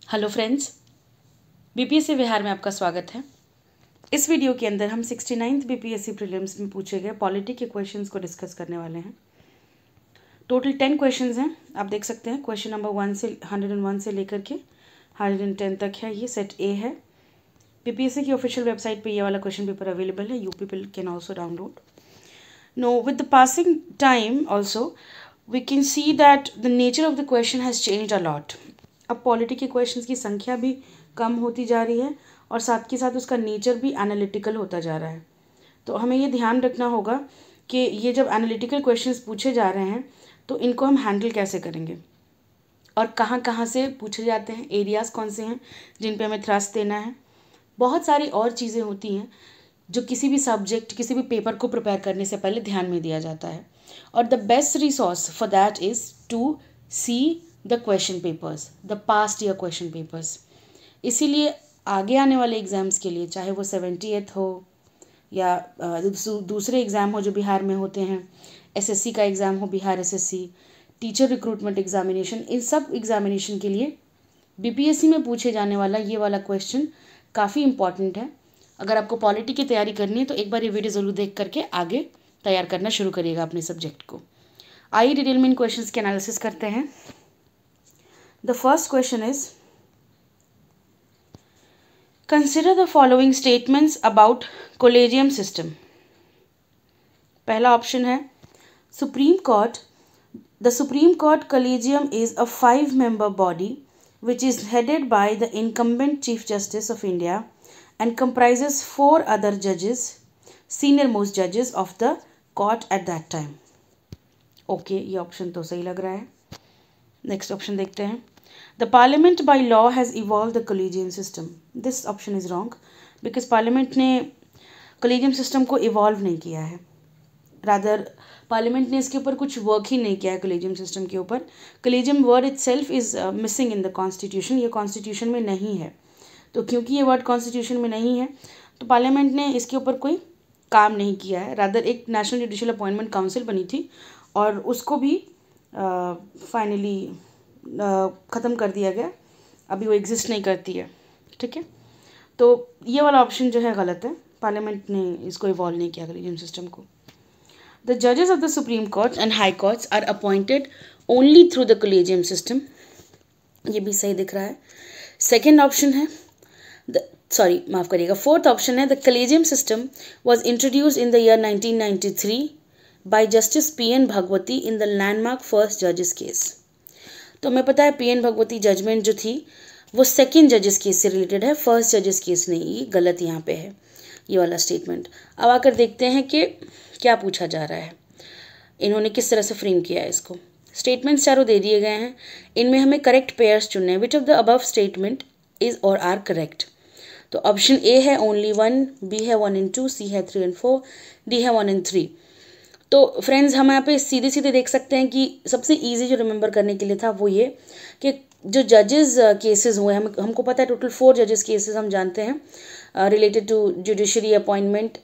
Hello friends, BPSC Bihar में आपका स्वागत है। इस वीडियो के अंदर हम 69th बीपीएससी प्रीलिम्स में पूछे गए पॉलिटी के क्वेश्चंस को डिस्कस करने वाले हैं। टोटल 10 क्वेश्चंस हैं। आप देख सकते हैं क्वेश्चन नंबर 101 से लेकर के 110 तक है। ये सेट ए है। बीपीएससी की ऑफिशियल वेबसाइट पे ये वाला क्वेश्चन पेपर अवेलेबल है। You people can also download. No with the passing time also we can see that the nature of the question has changed a lot. अब polity के questions की संख्या भी कम होती जा रही है और साथ के साथ उसका नेचर भी एनालिटिकल होता जा रहा है। तो हमें ये ध्यान रखना होगा कि ये जब एनालिटिकल क्वेश्चंस पूछे जा रहे हैं तो इनको हम हैंडल कैसे करेंगे और कहाँ कहाँ से पूछे जाते हैं, एरियाज़ कौन से हैं जिन पे हमें थ्रस्ट देना है। बहुत सारी और चीज़ें होती हैं जो किसी भी सब्जेक्ट, किसी भी पेपर को प्रिपेयर करने से पहले ध्यान में दिया जाता है। और the best resource for that is to see the question papers, the past year question papers. इसीलिए आगे आने वाले एग्ज़ाम्स के लिए, चाहे वो 78th हो या दूसरे एग्ज़ाम हो जो बिहार में होते हैं, एसएससी का एग्ज़ाम हो, Bihar SSC, teacher recruitment examination, इन सब एग्जामिनेशन के लिए बीपीएससी में पूछे जाने वाला ये वाला क्वेश्चन काफ़ी इंपॉर्टेंट है। अगर आपको पॉलिटी की तैयारी करनी है तो एक बार ये वीडियो ज़रूर देख करके आगे तैयार करना शुरू करिएगा अपने सब्जेक्ट को। आइए डिटेल में इन क्वेश्चंस के एनालिसिस करते हैं। The first question is, consider the following statements about collegium system. पहला ऑप्शन है the Supreme Court Collegium is a 5-member body which is headed by the incumbent Chief Justice of India and comprises 4 other judges, senior most judges of the court at that time. Okay, ये option तो सही लग रहा है। Next option देखते हैं। The Parliament by law has evolved the collegium system. This option is wrong because Parliament ने collegium system को evolve नहीं किया है। Rather, Parliament ने इसके ऊपर कुछ work ही नहीं किया है collegium system के ऊपर। Collegium word itself is missing in the constitution. ये constitution में नहीं है। तो क्योंकि ये word constitution में नहीं है तो Parliament ने इसके ऊपर कोई काम नहीं किया है। Rather, एक National Judicial Appointment Council बनी थी और उसको भी फाइनली ख़त्म कर दिया गया। अभी वो एग्जिस्ट नहीं करती है। ठीक है, तो ये वाला ऑप्शन जो है गलत है। पार्लियामेंट ने इसको इवॉल्व नहीं किया कॉलेजियम सिस्टम को। द जजेस of the Supreme Court and High Courts are appointed only through the collegium system. ये भी सही दिख रहा है। सेकेंड ऑप्शन है माफ़ करिएगा, फोर्थ ऑप्शन है the collegium system was introduce in the year 1993 bye justice PN. Bhagwati in the landmark first जजेस केस। तो हमें पता है पी.एन. भगवती जजमेंट जो थी वो सेकंड जजेस केस से रिलेटेड है, फर्स्ट जजेस केस नहीं। ये गलत यहाँ पे है ये वाला स्टेटमेंट। अब आकर देखते हैं कि क्या पूछा जा रहा है, इन्होंने किस तरह से फ्रेम किया है इसको। स्टेटमेंट्स चारों दे दिए गए हैं, इनमें हमें करेक्ट पेयर्स चुनने हैं। विच of the above statement is और आर करेक्ट। तो ऑप्शन ए है ओनली 1, बी है 1 and 2, सी है 3 and 4, डी है 1 and 3। तो फ्रेंड्स, हम यहाँ पे सीधे सीधे देख सकते हैं कि सबसे इजी जो रिमेंबर करने के लिए था वो ये कि जो जजेस केसेस हुए, हमको पता है टोटल 4 जजेस केसेस हम जानते हैं रिलेटेड टू जुडिशरी अपॉइंटमेंट।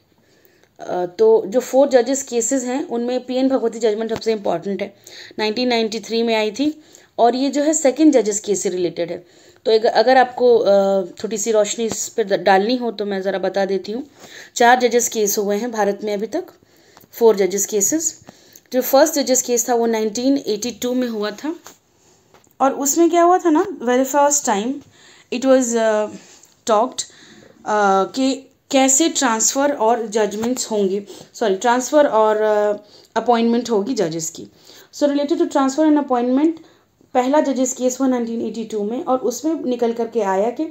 तो जो 4 जजेस केसेस हैं उनमें पी.एन. भगवती जजमेंट सबसे इम्पॉर्टेंट है, 1993 में आई थी और ये जो है सेकेंड जजेस केस से रिलेटेड है। तो अगर आपको थोड़ी सी रोशनी इस पर डालनी हो तो मैं ज़रा बता देती हूँ। 4 जजेस केस हुए हैं भारत में अभी तक, 4 जजेस केसेस। जो फर्स्ट जजेस केस था वो 1982 में हुआ था और उसमें क्या हुआ था ना, very first time it was talked कि कैसे ट्रांसफ़र और जजमेंट्स होंगे, ट्रांसफ़र और अपॉइंटमेंट होगी जजेस की। So related to transfer and appointment पहला जजेस केस हुआ 1982 में और उसमें निकल करके आया कि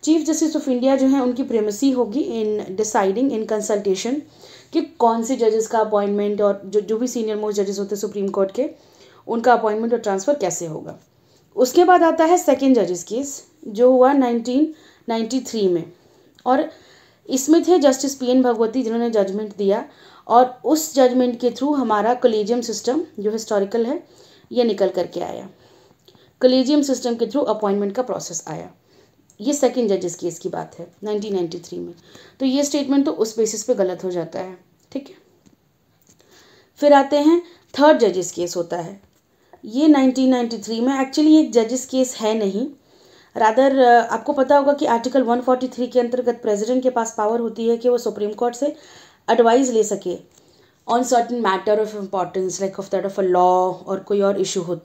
चीफ जस्टिस ऑफ इंडिया जो है उनकी प्रेमेसी होगी इन डिसाइडिंग इन कंसल्टेशन कि कौन से जजेस का अपॉइंटमेंट और जो भी सीनियर मोस्ट जजेस होते हैं सुप्रीम कोर्ट के, उनका अपॉइंटमेंट और ट्रांसफ़र कैसे होगा। उसके बाद आता है सेकंड जजेस केस जो हुआ 1993 में और इसमें थे जस्टिस पी.एन. भगवती जिन्होंने जजमेंट दिया और उस जजमेंट के थ्रू हमारा कॉलेजियम सिस्टम जो हिस्टोरिकल है ये निकल करके आया। कॉलेजियम सिस्टम के थ्रू अपॉइंटमेंट का प्रोसेस आया। ये सेकंड जजेस केस की बात है 1993 में। तो ये स्टेटमेंट तो उस बेसिस पे गलत हो जाता है। ठीक है, फिर आते हैं थर्ड जजेस केस होता है। ये 1993 में एक्चुअली एक जजेस केस है नहीं, रादर आपको पता होगा कि आर्टिकल 143 के अंतर्गत प्रेसिडेंट के पास पावर होती है कि वो सुप्रीम कोर्ट से एडवाइस ले सके on certain matter of importance like of that of a law और कोई और इशू हो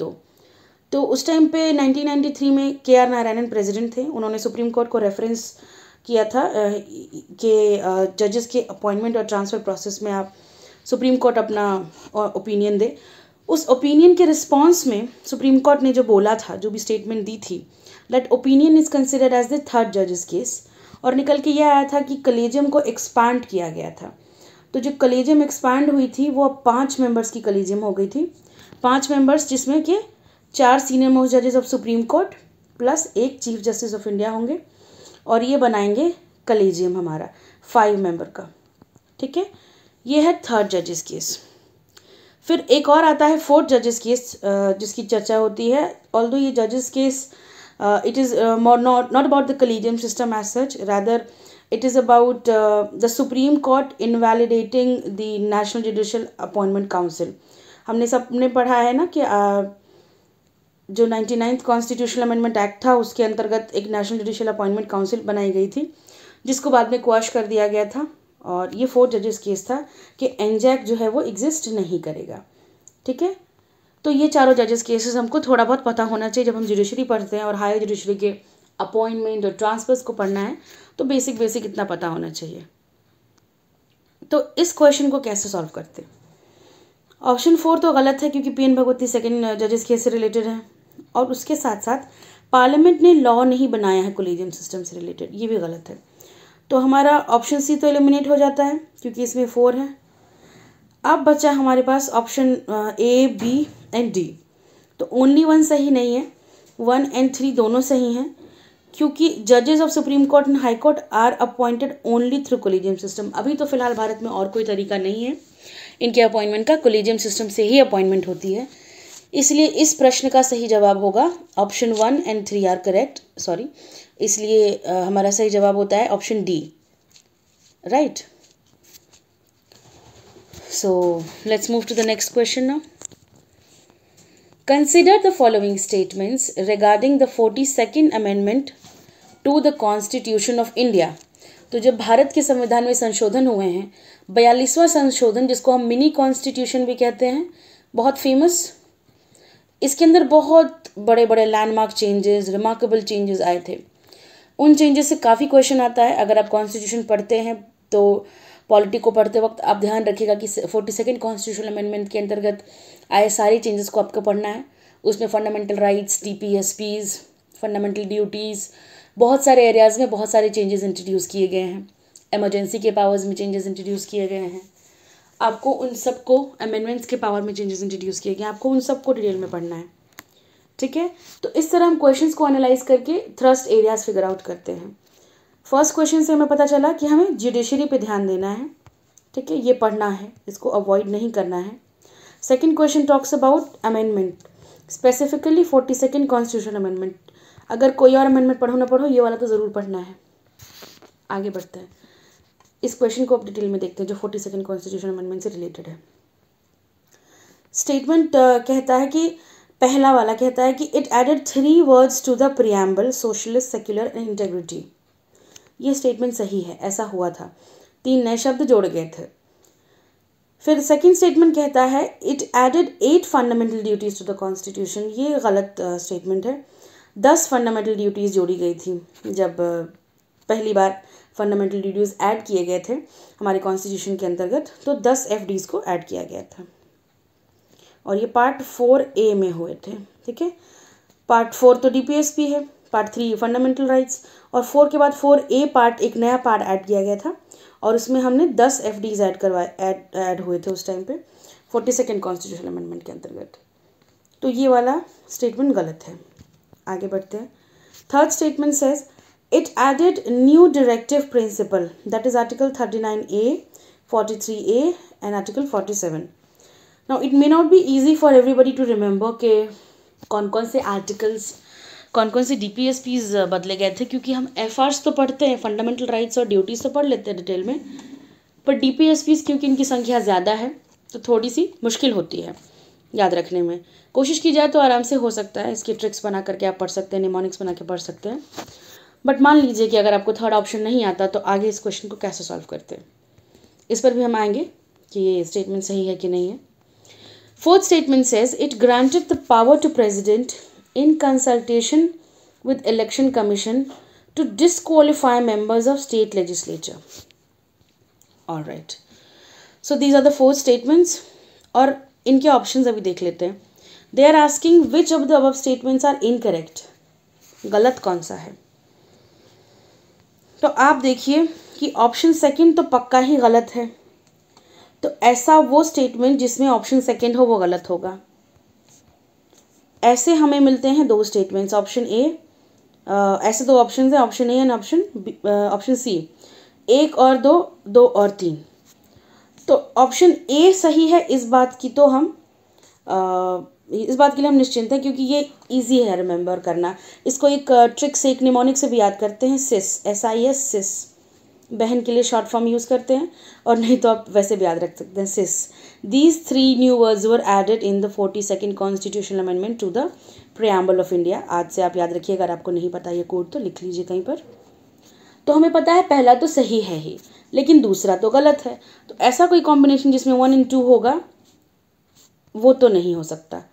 तो उस टाइम पे 1993 में KR नारायणन प्रेसिडेंट थे। उन्होंने सुप्रीम कोर्ट को रेफरेंस किया था कि जजेस के अपॉइंटमेंट और ट्रांसफ़र प्रोसेस में आप सुप्रीम कोर्ट अपना ओपिनियन दे। उस ओपिनियन के रिस्पॉन्स में सुप्रीम कोर्ट ने जो बोला था, जो भी स्टेटमेंट दी थी, that opinion is considered as the third जजेस केस, और निकल के यह आया था कि कलेजियम को एक्सपांड किया गया था। तो जो कलेजियम एक्सपांड हुई थी वो अब 5 मेंबर्स की कलेजियम हो गई थी, 5 मेंबर्स, जिसमें कि 4 सीनियर मोस्ट जजेस of Supreme court plus 1 chief justice of India होंगे, और ये बनाएंगे कलेजियम हमारा 5 मेंबर का। ठीक है, ये है थर्ड जजेस केस। फिर एक और आता है फोर्थ जजेस केस, जिसकी चर्चा होती है। ऑल्दो ये जजेस case it is not about the collegium system as such, rather it is about the Supreme Court invalidating the National Judicial Appointment Council। हमने सबने पढ़ा है ना कि जो 99th कॉन्स्टिट्यूशनल अमेंडमेंट एक्ट था उसके अंतर्गत एक नेशनल जुडिशियल अपॉइंटमेंट काउंसिल बनाई गई थी, जिसको बाद में क्वाश कर दिया गया था, और ये 4 जजेस केस था कि एनजैक जो है वो एग्जिस्ट नहीं करेगा। ठीक है, तो ये चारों जजेस केसेस हमको थोड़ा बहुत पता होना चाहिए जब हम जुडिशरी पढ़ते हैं, और हायर जुडिशरी के अपॉइंटमेंट और ट्रांसफर्स को पढ़ना है तो बेसिक इतना पता होना चाहिए। तो इस क्वेश्चन को कैसे सॉल्व करते? ऑप्शन 4 तो गलत है, क्योंकि PN भगवती सेकंड जजेस केस से रिलेटेड है, और उसके साथ साथ पार्लियामेंट ने लॉ नहीं बनाया है कॉलेजियम सिस्टम से रिलेटेड, ये भी गलत है। तो हमारा ऑप्शन C तो एलिमिनेट हो जाता है, क्योंकि इसमें 4 है। अब बचा हमारे पास option A, B and D। तो ओनली 1 सही नहीं है, 1 एंड 3 दोनों सही हैं, क्योंकि जजेस of Supreme Court and High Court are appointed only through collegium system. अभी तो फिलहाल भारत में और कोई तरीका नहीं है इनके अपॉइंटमेंट का, कॉलेजियम सिस्टम से ही अपॉइंटमेंट होती है। इसलिए इस प्रश्न का सही जवाब होगा option 1 and 3 are correct, sorry, इसलिए हमारा सही जवाब होता है option D, right. So let's move to the next question now. Consider the following statements regarding the 42nd amendment to the Constitution of India। तो जब भारत के संविधान में संशोधन हुए हैं, 42वां संशोधन, जिसको हम मिनी कॉन्स्टिट्यूशन भी कहते हैं, बहुत फेमस, इसके अंदर बहुत बड़े बड़े लैंडमार्क चेंजेस, रिमार्केबल चेंजेस आए थे। उन चेंजेस से काफ़ी क्वेश्चन आता है। अगर आप कॉन्स्टिट्यूशन पढ़ते हैं तो पॉलिटी को पढ़ते वक्त आप ध्यान रखिएगा कि 42nd कॉन्स्टिट्यूशनल अमेंडमेंट के अंतर्गत आए सारे चेंजेस को आपको पढ़ना है। उसमें fundamental rights, DPSPs, fundamental duties, बहुत सारे एरियाज़ में बहुत सारे चेंजेस इंट्रोड्यूस किए गए हैं। इमरजेंसी के पावर्स में चेंजेस इंट्रोड्यूस किए गए हैं। आपको उन सबको, अमेंडमेंट्स के पावर में चेंजेस इंट्रोड्यूस किए गए, आपको उन सबको डिटेल में पढ़ना है। ठीक है, तो इस तरह हम क्वेश्चंस को एनालाइज करके थ्रस्ट एरियाज फिगर आउट करते हैं। फर्स्ट क्वेश्चन से हमें पता चला कि हमें जुडिशरी पे ध्यान देना है। ठीक है, ये पढ़ना है, इसको अवॉइड नहीं करना है। Second question talks about amendment, specifically 42nd constitution amendment. अगर कोई और अमेंडमेंट पढ़ो ना पढ़ो, ये वाला तो ज़रूर पढ़ना है। आगे बढ़ते हैं, इस क्वेश्चन को अब डिटेल में देखते हैं जो 42nd कॉन्स्टिट्यूशन अमेंडमेंट से रिलेटेड है। स्टेटमेंट कहता है कि पहला वाला कहता है कि it added 3 words to the preamble, socialist, secular and integrity. ये स्टेटमेंट सही है, ऐसा हुआ था, 3 नए शब्द जोड़े गए थे। फिर सेकंड स्टेटमेंट कहता है it added 8 fundamental duties to the constitution. ये गलत स्टेटमेंट है। 10 फंडामेंटल ड्यूटीज़ जोड़ी गई थी जब पहली बार फंडामेंटल ड्यूटीज़ ऐड किए गए थे हमारे कॉन्स्टिट्यूशन के अंतर्गत, तो 10 FDs को ऐड किया गया था, और ये पार्ट 4A में हुए थे। ठीक है, पार्ट 4 तो DPSP है, पार्ट 3 फंडामेंटल राइट्स, और 4 के बाद 4A पार्ट, एक नया पार्ट ऐड किया गया था, और उसमें हमने 10 FDs ऐड हुए थे उस टाइम पे 42nd कॉन्स्टिट्यूशन अमेंडमेंट के अंतर्गत। तो ये वाला स्टेटमेंट गलत है। आगे बढ़ते हैं। Third statement says it added new directive principle, that is article 39A, 43A and article 47। Now it may not be easy for everybody to remember के कौन कौन से आर्टिकल्स, कौन कौन से DPSPs बदले गए थे, क्योंकि हम FRs तो पढ़ते हैं, फंडामेंटल राइट्स और ड्यूटीज़ तो पढ़ लेते हैं डिटेल में, पर DPSPs क्योंकि इनकी संख्या ज़्यादा है तो थोड़ी सी मुश्किल होती है। याद रखने में। कोशिश की जाए तो आराम से हो सकता है, इसकी ट्रिक्स बना करके आप पढ़ सकते हैं, निमोनिक्स बना के पढ़ सकते हैं। बट मान लीजिए कि अगर आपको थर्ड ऑप्शन नहीं आता तो आगे इस क्वेश्चन को कैसे सॉल्व करते हैं, इस पर भी हम आएंगे कि ये स्टेटमेंट सही है कि नहीं है। Fourth statement says it granted the power to president in consultation with election commission to disqualify members of state legislature. All right, so these are the four statements और इनके ऑप्शंस अभी देख लेते हैं। They are asking which of the above statements are incorrect, गलत कौन सा है। तो आप देखिए कि ऑप्शन सेकंड तो पक्का ही गलत है, तो ऐसा वो स्टेटमेंट जिसमें ऑप्शन सेकंड हो वो गलत होगा। ऐसे हमें मिलते हैं दो स्टेटमेंट्स, ऑप्शन ए, ऐसे दो ऑप्शन है, option A and option C, एक और दो, दो और तीन। तो ऑप्शन ए सही है, इस बात की तो हम इस बात के लिए हम निश्चिंत हैं, क्योंकि ये इजी है रिमेंबर करना। इसको एक ट्रिक से, एक निमोनिक से भी याद करते हैं, सिस, SIS, सिस, बहन के लिए शॉर्ट फॉर्म यूज़ करते हैं, और नहीं तो आप वैसे भी याद रख सकते हैं, सिस। These 3 new words were added in the 42nd constitutional amendment to the preamble of India. आज से आप याद रखिए, अगर आपको नहीं पता ये कोड तो लिख लीजिए कहीं पर। तो हमें पता है पहला तो सही है ही, लेकिन दूसरा तो गलत है। तो ऐसा कोई कॉम्बिनेशन जिसमें 1 and 2 होगा वो तो नहीं हो सकता,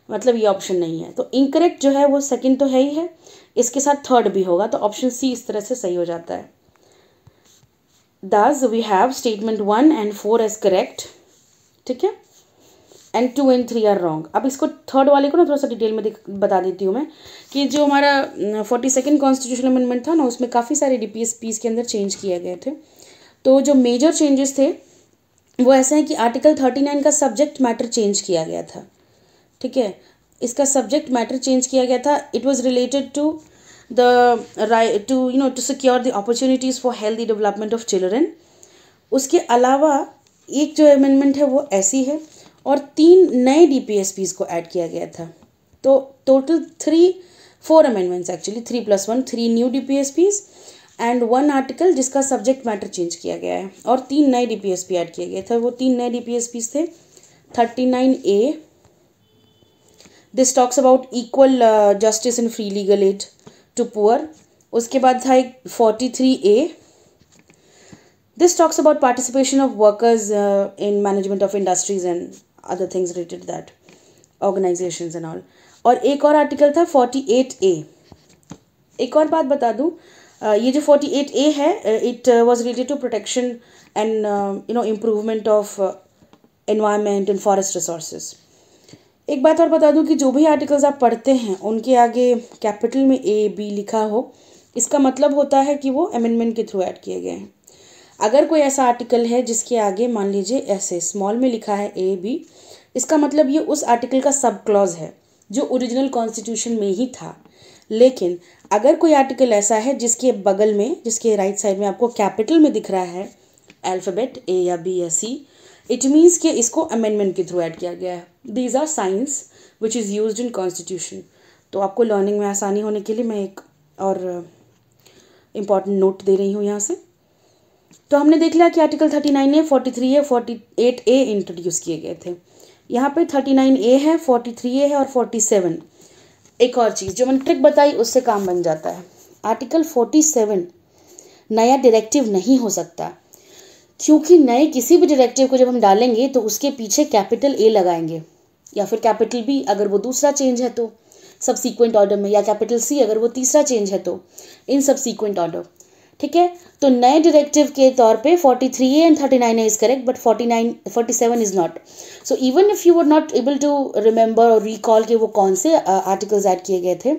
मतलब ये ऑप्शन नहीं है। तो इनकरेक्ट जो है वो सेकंड तो है ही है, इसके साथ थर्ड भी होगा, तो ऑप्शन सी इस तरह से सही हो जाता है। Thus we have statement 1 and 4 as correct, ठीक है, and 2 and 3 are wrong। अब इसको थर्ड वाले को ना थोड़ा सा डिटेल में बता देती हूँ मैं, कि जो हमारा 42nd कॉन्स्टिट्यूशनल अमेंडमेंट था ना, उसमें काफ़ी सारे DPSPs के अंदर चेंज किए गए थे। तो जो मेजर चेंजेस थे वो ऐसे हैं कि आर्टिकल 39 का सब्जेक्ट मैटर चेंज किया गया था, ठीक है, इसका सब्जेक्ट मैटर चेंज किया गया था। It was related to the right to secure the opportunities for healthy development of children। उसके अलावा एक जो अमेंडमेंट है वो ऐसी है, और 3 नए DPSPs को ऐड किया गया था। तो total 4 amendments, actually 3 + 1, 3 new DPSPs and 1 article जिसका सब्जेक्ट मैटर चेंज किया गया है, और 3 नए DPSP ऐड किए गए थे। वो 3 नए DPSPs थे 39A, this talks about equal justice and free legal aid to poor. उसके बाद था एक 43A, this talks about participation of workers in management of industries and other things related that organisations and all. और एक और article था 48A। एक और बात बता दूं, ये जो 48A है, it was related to protection and improvement of environment and forest resources. एक बात और बता दूं कि जो भी आर्टिकल्स आप पढ़ते हैं उनके आगे कैपिटल में A, B लिखा हो, इसका मतलब होता है कि वो अमेंडमेंट के थ्रू ऐड किए गए हैं। अगर कोई ऐसा आर्टिकल है जिसके आगे मान लीजिए ऐसे स्मॉल में लिखा है A, B, इसका मतलब ये उस आर्टिकल का सब क्लॉज है जो ओरिजिनल कॉन्स्टिट्यूशन में ही था। लेकिन अगर कोई आर्टिकल ऐसा है जिसके बगल में, जिसके राइट साइड में आपको कैपिटल में दिख रहा है अल्फ़ाबेट A या B या C, इट मीन्स कि इसको अमेंडमेंट के थ्रू ऐड किया गया है। These are signs which is used in constitution. तो आपको लर्निंग में आसानी होने के लिए मैं एक और इम्पॉर्टेंट नोट दे रही हूँ यहाँ से। तो हमने देख लिया कि article 39A, 43A, 48A introduce किए गए थे। यहाँ पे 39A है, 43A है और 47। एक और चीज़ जो मैंने ट्रिक बताई उससे काम बन जाता है। आर्टिकल 47 नया डायरेक्टिव नहीं हो सकता, क्योंकि नए किसी भी डायरेक्टिव को जब हम डालेंगे तो उसके पीछे कैपिटल A लगाएंगे, या फिर कैपिटल B अगर वो दूसरा चेंज है तो सबसीक्वेंट ऑर्डर में, या कैपिटल C अगर वो तीसरा चेंज है तो इन सबसीक्वेंट ऑर्डर, ठीक है। तो नए डायरेक्टिव के तौर पे 43A and 39A is correct, but 47 is not. So even if you were not able to remember और रिकॉल के वो कौन से आर्टिकल्स ऐड किए गए थे,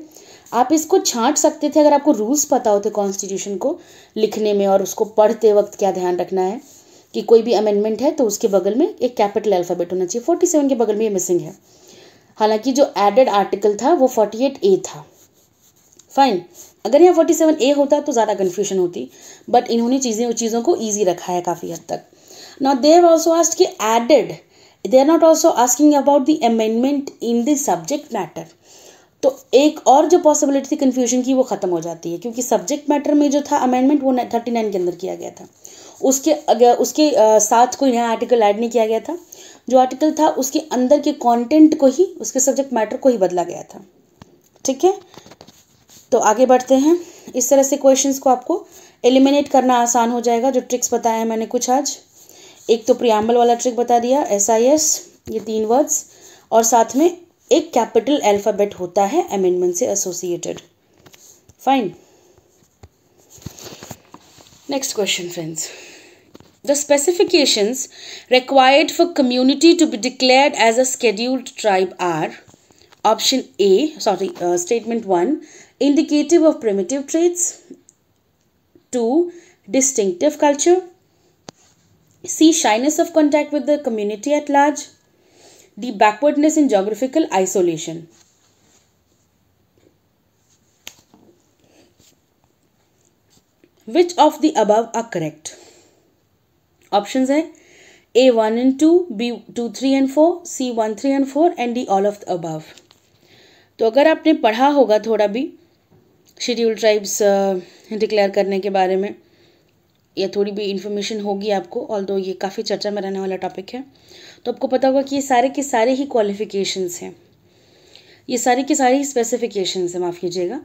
आप इसको छांट सकते थे अगर आपको रूल्स पता होते कॉन्स्टिट्यूशन को लिखने में, और उसको पढ़ते वक्त क्या ध्यान रखना है कि कोई भी अमेंडमेंट है तो उसके बगल में एक कैपिटल अल्फ़ाबेट होना चाहिए। 47 के बगल में ये मिसिंग है, हालांकि जो एडेड आर्टिकल था वो 48A था। फाइन, अगर यहाँ 47A होता तो ज़्यादा कन्फ्यूजन होती, बट इन्होंने चीज़ों को ईजी रखा है काफ़ी हद तक। Now they have also asked कि added, they are not also asking about the amendment in the subject matter. तो एक और जो पॉसिबिलिटी थी कन्फ्यूजन की वो ख़त्म हो जाती है, क्योंकि सब्जेक्ट मैटर में जो था अमेंडमेंट वो 39 के अंदर किया गया था, उसके साथ कोई नया आर्टिकल ऐड नहीं किया गया था। जो आर्टिकल था उसके अंदर के कंटेंट को ही, उसके सब्जेक्ट मैटर को ही बदला गया था। ठीक है, तो आगे बढ़ते हैं। इस तरह से क्वेश्चंस को आपको एलिमिनेट करना आसान हो जाएगा। जो ट्रिक्स बताए हैं मैंने कुछ आज, एक तो प्रियम्बल वाला ट्रिक बता दिया, SIS, ये 3 वर्ड्स, और साथ में एक कैपिटल अल्फ़ाबेट होता है अमेंडमेंट से associated. Fine. Next question friends, the specifications required for community to be declared as a scheduled tribe are option A, statement 1, indicative of primitive traits, 2, distinctive culture, C, shyness of contact with the community at large, D, backwardness in geographical isolation. Which of the above are correct? Options है A 1 and 2, B 2, 3 and 4, C 1, 3 and 4 and D all of the above. तो अगर आपने पढ़ा होगा थोड़ा भी scheduled tribes declare करने के बारे में, या थोड़ी भी इन्फॉर्मेशन होगी आपको, ऑल्दो ये काफ़ी चर्चा में रहने वाला टॉपिक है, तो आपको पता होगा कि ये सारे के सारे ही क्वालिफिकेशंस हैं, ये सारी की सारी स्पेसिफिकेशंस हैं, माफ़ कीजिएगा।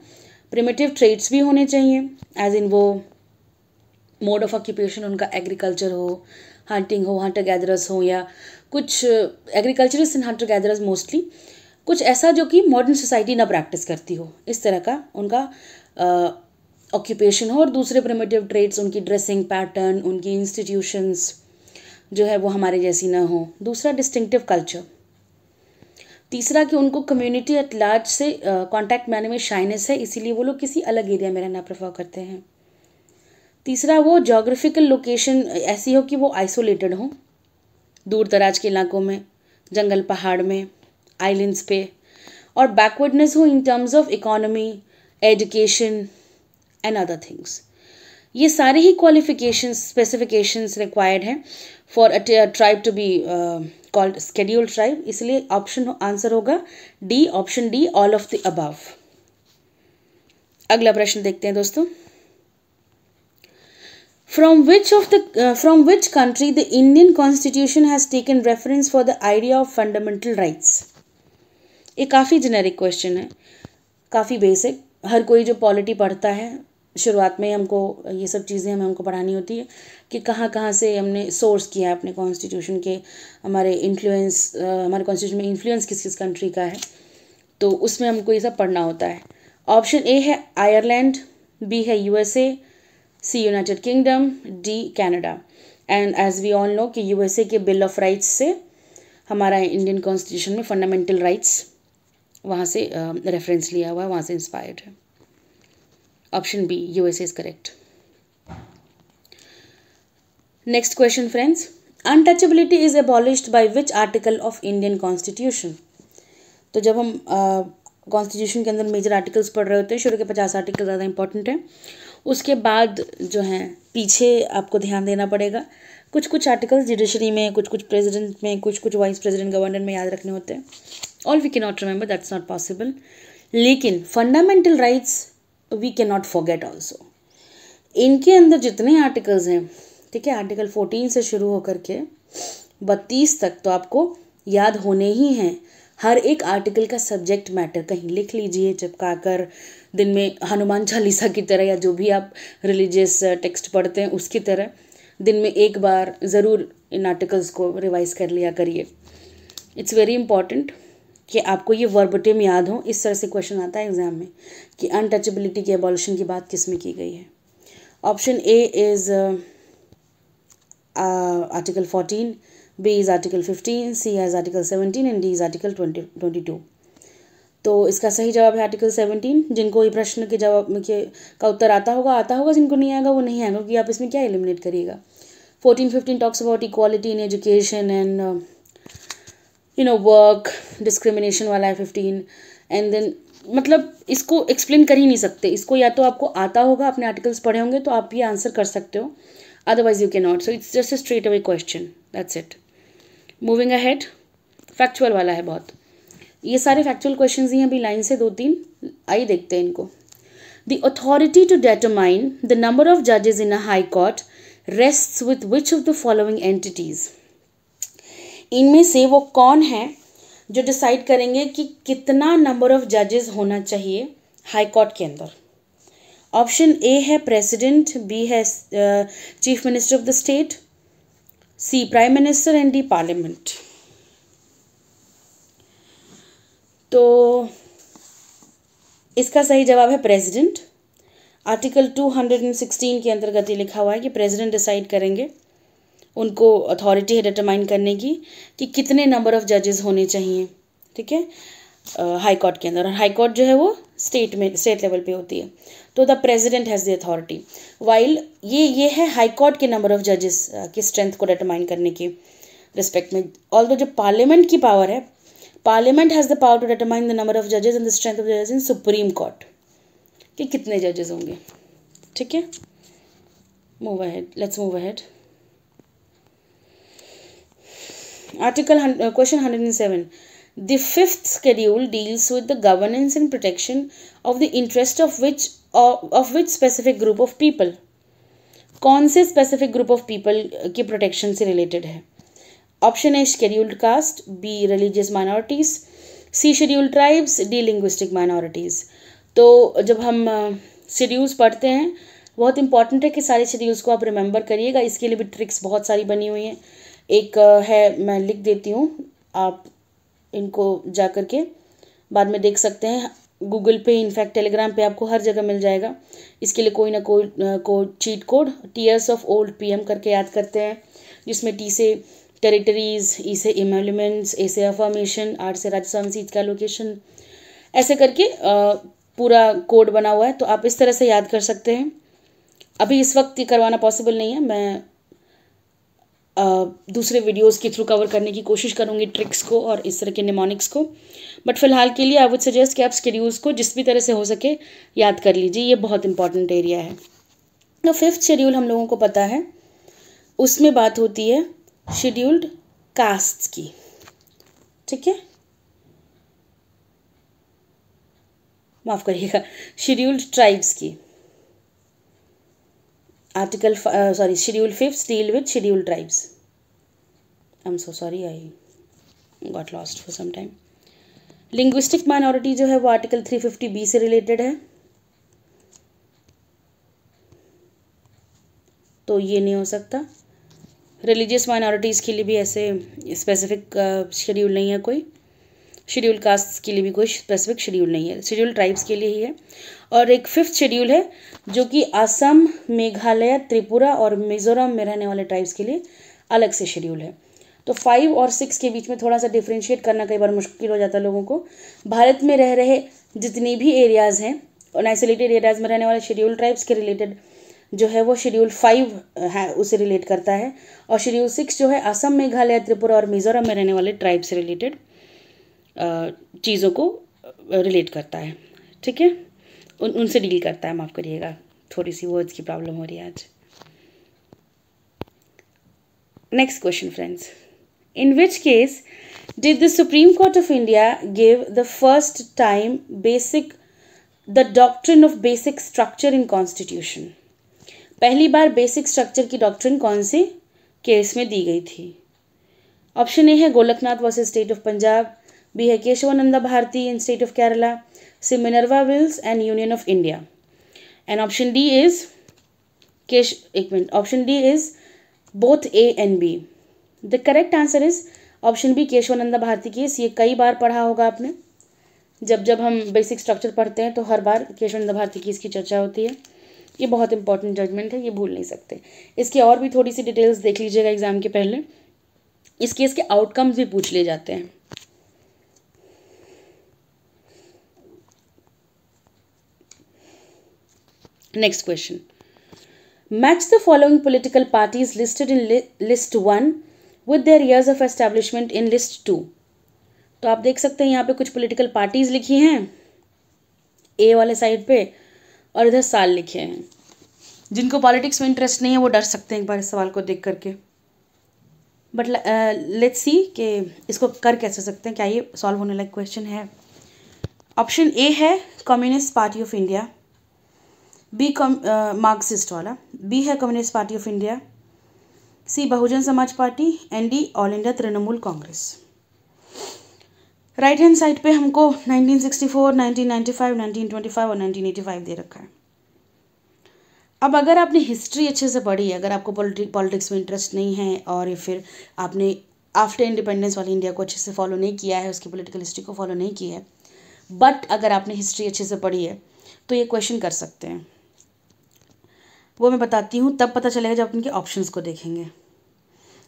प्रिमिटिव ट्रेड्स भी होने चाहिए, एज इन वो मोड ऑफ ऑक्यूपेशन उनका एग्रीकल्चर हो, हंटिंग हो, हंटर गैदरर्स हो, या कुछ agriculturist and Hunter gatherers mostly, कुछ ऐसा जो कि मॉडर्न सोसाइटी ना प्रैक्टिस करती हो, इस तरह का उनका ऑक्यूपेशन हो। और दूसरे प्रिमिटिव ट्रेड्स, उनकी ड्रेसिंग पैटर्न, उनकी इंस्टीट्यूशंस जो है वो हमारे जैसी ना हो। दूसरा डिस्टिंक्टिव कल्चर। तीसरा कि उनको कम्युनिटी एट लार्ज से कांटेक्ट में आने में शाइनेस है, इसीलिए वो लोग किसी अलग एरिया में रहना प्रेफर करते हैं। तीसरा वो जोग्राफिकल लोकेशन ऐसी हो कि वो आइसोलेटेड हो, दूर दराज के इलाकों में, जंगल पहाड़ में, आइलैंड्स पे। और बैकवर्डनेस हो in terms of economy, education and other things. ये सारे ही क्वालिफिकेशंस, स्पेसिफिकेशंस रिक्वायर्ड हैं for a tribe to be called scheduled tribe, इसलिए ऑप्शन आंसर होगा D, option D, all of the above. अगला प्रश्न देखते हैं दोस्तों। From which country the Indian Constitution has taken reference for the idea of fundamental rights? ये काफ़ी generic question है, काफ़ी बेसिक। हर कोई जो पॉलिटी पढ़ता है, शुरुआत में हमको ये सब चीज़ें हमको पढ़ानी होती है कि कहाँ कहाँ से हमने सोर्स किया है अपने कॉन्स्टिट्यूशन के, हमारे इन्फ्लुएंस, हमारे कॉन्स्टिट्यूशन में इन्फ्लुएंस किस किस कंट्री का है, तो उसमें हमको ये सब पढ़ना होता है। ऑप्शन ए है आयरलैंड, बी है USA, C United Kingdom, D Canada. And as we all know कि USA के बिल ऑफ राइट्स से हमारा इंडियन कॉन्स्टिट्यूशन में फंडामेंटल राइट्स वहाँ से रेफरेंस लिया हुआ है, वहाँ से इंस्पायर्ड है। Option B, USA is correct. Next question friends, untouchability is abolished by which article of Indian constitution? तो जब हम कॉन्स्टिट्यूशन के अंदर मेजर आर्टिकल्स पढ़ रहे होते हैं, शुरू के 50 आर्टिकल ज़्यादा इंपॉर्टेंट है, उसके बाद जो है पीछे आपको ध्यान देना पड़ेगा। कुछ कुछ आर्टिकल्स जुडिशरी में, कुछ कुछ प्रेसिडेंट में, कुछ कुछ वाइस प्रेसिडेंट गवर्नर में याद रखने होते हैं। All we can not remember, that's not possible. लेकिन fundamental rights we can not forget also. इनके अंदर जितने आर्टिकल्स हैं, ठीक है, आर्टिकल 14 से शुरू होकर के 32 तक तो आपको याद होने ही हैं। हर एक आर्टिकल का सब्जेक्ट मैटर कहीं लिख लीजिए, चिपका कर, दिन में हनुमान चालीसा की तरह या जो भी आप रिलीजियस टेक्स्ट पढ़ते हैं उसकी तरह दिन में एक बार ज़रूर इन आर्टिकल्स को रिवाइज कर लिया करिए। इट्स वेरी इंपॉर्टेंट कि आपको ये वर्बटिम याद हो। इस तरह से क्वेश्चन आता है एग्जाम में कि अनटचेबिलिटी के एबॉलिशन की बात किस में की गई है। Option A is article 14, B is Article 15, C is Article 17 and D is Article 22। तो इसका सही जवाब है Article 17। जिनको ये प्रश्न के जवाब का उत्तर आता होगा, जिनको नहीं आएगा वो नहीं आएगा, क्योंकि आप इसमें क्या एलिमिनेट करिएगा। 14-15 talks about equality in education and work, discrimination वाला है 15। एंड देन मतलब इसको एक्सप्लेन कर ही नहीं सकते, इसको या तो आपको आता होगा, अपने आर्टिकल्स पढ़े होंगे तो आप ये आंसर कर सकते हो, otherwise you can not. So it's just a straight away question, that's it. Moving ahead, factual वाला है बहुत। ये सारे फैक्चुअल क्वेश्चंस ही हैं, अभी लाइन से 2-3 आइए देखते हैं इनको। The authority to determine the number of जजेस in a high court rests with which of the following entities? इनमें से वो कौन है जो डिसाइड करेंगे कि कितना नंबर ऑफ जजेस होना चाहिए हाई कोर्ट के अंदर? ऑप्शन ए है प्रेसिडेंट, बी है chief minister of the state, C prime minister and D parliament. तो इसका सही जवाब है प्रेसिडेंट। आर्टिकल 216 के अंतर्गत ये लिखा हुआ है कि प्रेसिडेंट डिसाइड करेंगे, उनको अथॉरिटी है डिटरमाइन करने की कि कितने नंबर ऑफ जजेस होने चाहिए, ठीक है, हाई कोर्ट के अंदर। और हाई कोर्ट जो है वो स्टेट लेवल पे होती है, तो the president has the authority. While ये है हाई कोर्ट के नंबर ऑफ जजेस की स्ट्रेंथ को डिटरमाइन करने की रिस्पेक्ट में। ऑल्दो जो पार्लियामेंट की पावर है, parliament has the power to determine the number of जजेस एंड द स्ट्रेंथ ऑफ जजेस इन सुप्रीम कोर्ट, कि कितने जजेस होंगे, ठीक है। Move ahead, let's move ahead. Question 107. The fifth schedule deals with the governance and protection of the interest of which specific group of people? कौन से specific group of people की protection से related है? Option A scheduled caste, B religious minorities, C scheduled tribes, D linguistic minorities। तो जब हम schedules पढ़ते हैं, बहुत इंपॉर्टेंट है कि सारे शेड्यूल्स को आप रिमेंबर करिएगा। इसके लिए भी ट्रिक्स बहुत सारी बनी हुई हैं। एक है, मैं लिख देती हूँ, आप इनको जा कर के बाद में देख सकते हैं। गूगल पे, इनफैक्ट टेलीग्राम पे आपको हर जगह मिल जाएगा। इसके लिए कोई ना कोई cheat code tears of old PM करके याद करते हैं, जिसमें टी से टेरिटरीज, ई से एमोल्यूमेंट्स, ए से अफर्मेशन, आर से राजस्थान सीट का लोकेशन, ऐसे करके पूरा कोड बना हुआ है। तो आप इस तरह से याद कर सकते हैं। अभी इस वक्त ये करवाना पॉसिबल नहीं है, मैं दूसरे वीडियोस के थ्रू कवर करने की कोशिश करूँगी ट्रिक्स को और इस तरह के निमोनिक्स को। बट फिलहाल के लिए आई वुड सजेस्ट कि आप शेड्यूल्स को जिस भी तरह से हो सके याद कर लीजिए, ये बहुत इंपॉर्टेंट एरिया है। तो फिफ्थ शेड्यूल हम लोगों को पता है, उसमें बात होती है शेड्यूल्ड कास्ट्स की, ठीक है, माफ़ करिएगा, शेड्यूल्ड ट्राइब्स की। Schedule 5 deal with scheduled tribes. I'm so sorry, I got lost for some time. Linguistic minority जो है वो आर्टिकल 350B से रिलेटेड है, तो ये नहीं हो सकता। रिलीजियस माइनॉरिटीज़ के लिए भी ऐसे स्पेसिफिक शेड्यूल नहीं है कोई। शेड्यूल कास्ट के लिए भी कोई स्पेसिफिक शेड्यूल नहीं है, शेड्यूल ट्राइब्स के लिए ही है। और एक फिफ्थ शेड्यूल है जो कि असम, मेघालय, त्रिपुरा और मिजोरम में रहने वाले ट्राइब्स के लिए अलग से शेड्यूल है। तो 5 और 6 के बीच में थोड़ा सा डिफ्रेंशिएट करना कई बार मुश्किल हो जाता है लोगों को। भारत में रह रहे जितनी भी एरियाज़ हैं, आइसोलेटेड एरियाज़ में रहने वाले शेड्यूल ट्राइब्स के रिलेटेड जो है वो शेड्यूल 5 है, उसे रिलेट करता है। और शेड्यूल 6 जो है असम, मेघालय, त्रिपुरा और मिजोरम में रहने वाले ट्राइब से रिलेटेड चीज़ों को रिलेट करता है, ठीक है, उनसे डील करता है। माफ़ करिएगा, थोड़ी सी वर्ड्स की प्रॉब्लम हो रही है आज। Next question friends, in which case did the Supreme court of India give the first time the doctrine of basic structure in constitution? पहली बार बेसिक स्ट्रक्चर की डॉक्ट्रिन कौन से केस में दी गई थी? ऑप्शन ए है Golaknath versus state of Punjab, B है Keshavananda Bharati in state of Kerala, C Minerva mills and union of India, and option D is both A and B. The correct answer is option B, Keshavananda Bharati case. ये कई बार पढ़ा होगा आपने, जब हम basic structure पढ़ते हैं तो हर बार केशवानंदा भारती केस की चर्चा होती है। ये बहुत इंपॉर्टेंट जजमेंट है, ये भूल नहीं सकते। इसके और भी थोड़ी सी डिटेल्स देख लीजिएगा एग्जाम के पहले। इस केस के आउटकम्स भी पूछ लिए जाते हैं। Next question. Match the following political parties listed in list 1 with their years of establishment in list 2. तो आप देख सकते हैं यहाँ पे कुछ पॉलिटिकल पार्टीज लिखी हैं ए वाले साइड पे, और इधर साल लिखे हैं। जिनको पॉलिटिक्स में इंटरेस्ट नहीं है वो डर सकते हैं एक बार इस सवाल को देख करके। बट लेट्स सी कि इसको कर कैसे सकते हैं, क्या ये सॉल्व होने लायक क्वेश्चन है। ऑप्शन ए है Communist party of India, B Marxist वाला, बी है Communist party of India, C Bahujan Samaj Party and D All India Trinamool Congress. Right hand side पे हमको 1964, 1995, 1925 और 1985 दे रखा है। अब अगर आपने हिस्ट्री अच्छे से पढ़ी है, अगर आपको पॉलिटिक्स में इंटरेस्ट नहीं है और फिर आपने आफ्टर इंडिपेंडेंस वाली इंडिया को अच्छे से फॉलो नहीं किया है, उसकी पॉलिटिकल हिस्ट्री को फॉलो नहीं किया है, बट अगर आपने हिस्ट्री अच्छे से पढ़ी है तो ये क्वेश्चन कर सकते हैं। वो मैं बताती हूँ, तब पता चलेगा जब इनके ऑप्शंस को देखेंगे।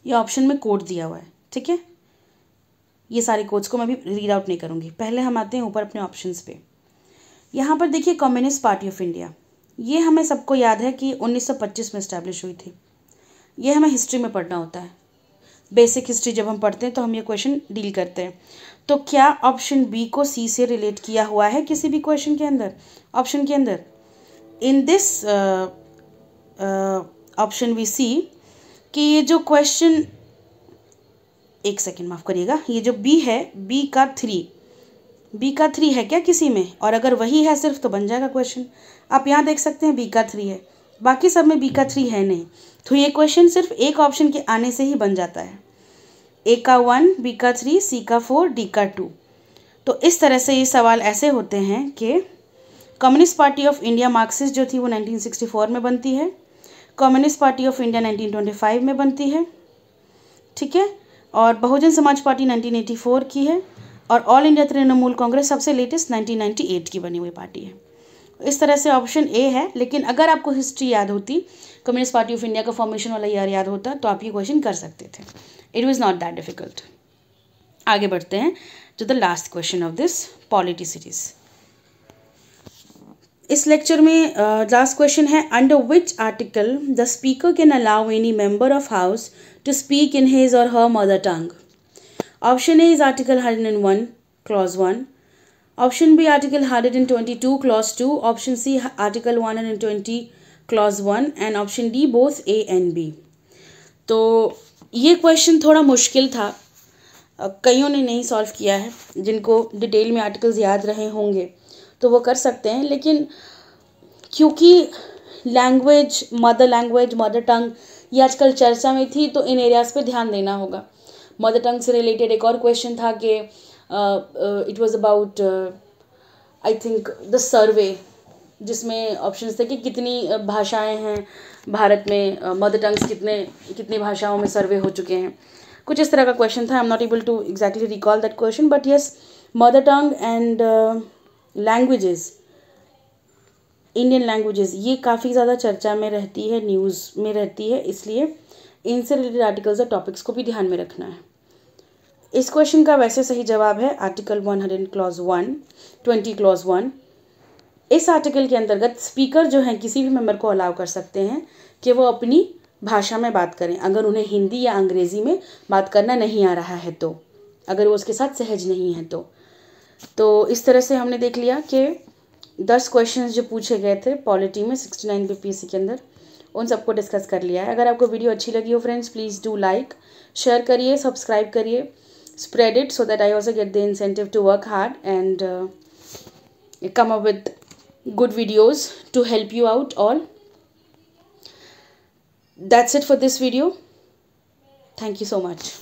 ये ऑप्शन में कोड दिया हुआ है, ठीक है। ये सारे कोड्स को मैं भी रीड आउट नहीं करूँगी। पहले हम आते हैं ऊपर अपने ऑप्शंस पे। यहाँ पर देखिए कम्युनिस्ट पार्टी ऑफ इंडिया, ये हमें सबको याद है कि 1925 में इस्टेब्लिश हुई थी। ये हमें हिस्ट्री में पढ़ना होता है। बेसिक हिस्ट्री जब हम पढ़ते हैं तो हम ये क्वेश्चन डील करते हैं। तो क्या ऑप्शन बी को सी से रिलेट किया हुआ है किसी भी क्वेश्चन के अंदर, ऑप्शन के अंदर? इन दिस ऑप्शन वी सी कि ये जो क्वेश्चन, एक सेकेंड माफ़ करिएगा, ये जो बी है, बी का थ्री है क्या किसी में? और अगर वही है सिर्फ तो बन जाएगा क्वेश्चन। आप यहाँ देख सकते हैं बी का 3 है, बाकी सब में बी का 3 है नहीं, तो ये क्वेश्चन सिर्फ एक ऑप्शन के आने से ही बन जाता है। ए का 1, बी का 3, सी का 4, डी का 2। तो इस तरह से ये सवाल ऐसे होते हैं कि communist party of India Marxist जो थी वो 1964 में बनती है, कम्युनिस्ट पार्टी ऑफ इंडिया 1925 में बनती है, ठीक है, और बहुजन समाज पार्टी 1984 की है, और ऑल इंडिया तृणमूल कांग्रेस सबसे लेटेस्ट 1998 की बनी हुई पार्टी है। इस तरह से ऑप्शन ए है। लेकिन अगर आपको हिस्ट्री याद होती, कम्युनिस्ट पार्टी ऑफ इंडिया का फॉर्मेशन वाला ईयर याद होता, तो आप ये क्वेश्चन कर सकते थे। It was not that difficult. आगे बढ़ते हैं to the last question of this polity series. इस लेक्चर में लास्ट क्वेश्चन है, under which article the speaker can allow any member of house to speak in his or her mother tongue? Option A is article 101 clause 1, option B article 122 clause 2, option C article 120 clause 1 and option D both A and B। तो ये question थोड़ा मुश्किल था, कईयों ने नहीं solve किया है। जिनको डिटेल में आर्टिकल्स याद रहे होंगे तो वो कर सकते हैं, लेकिन क्योंकि लैंग्वेज, मदर टंग ये आजकल चर्चा में थी, तो इन एरियाज़ पे ध्यान देना होगा। मदर टंग से रिलेटेड एक और क्वेश्चन था कि it was about I think the survey, जिसमें ऑप्शंस थे कि कितनी भाषाएं हैं भारत में, मदर टंग्स कितनी भाषाओं में सर्वे हो चुके हैं, कुछ इस तरह का क्वेश्चन था। I am not able to exactly recall that question, but yes, mother tongue and languages, Indian languages, ये काफ़ी ज़्यादा चर्चा में रहती है, न्यूज़ में रहती है, इसलिए इनसे रिलेटेड आर्टिकल्स और टॉपिक्स को भी ध्यान में रखना है। इस क्वेश्चन का वैसे सही जवाब है आर्टिकल 100 क्लॉज 1, 20 क्लॉज 1। इस आर्टिकल के अंतर्गत स्पीकर जो हैं किसी भी मेंबर को अलाउ कर सकते हैं कि वो अपनी भाषा में बात करें, अगर उन्हें हिंदी या अंग्रेज़ी में बात करना नहीं आ रहा है तो, अगर वो उसके साथ सहज नहीं है तो इस तरह से हमने देख लिया कि 10 क्वेश्चंस जो पूछे गए थे पॉलिटी में 69 बीपीएससी के अंदर, उन सबको डिस्कस कर लिया है। अगर आपको वीडियो अच्छी लगी हो friends, please do like, share करिए, सब्सक्राइब करिए, spread it so that I also get the incentive to work hard and come up with good videos to help you out all. That's it for this video. Thank you so much.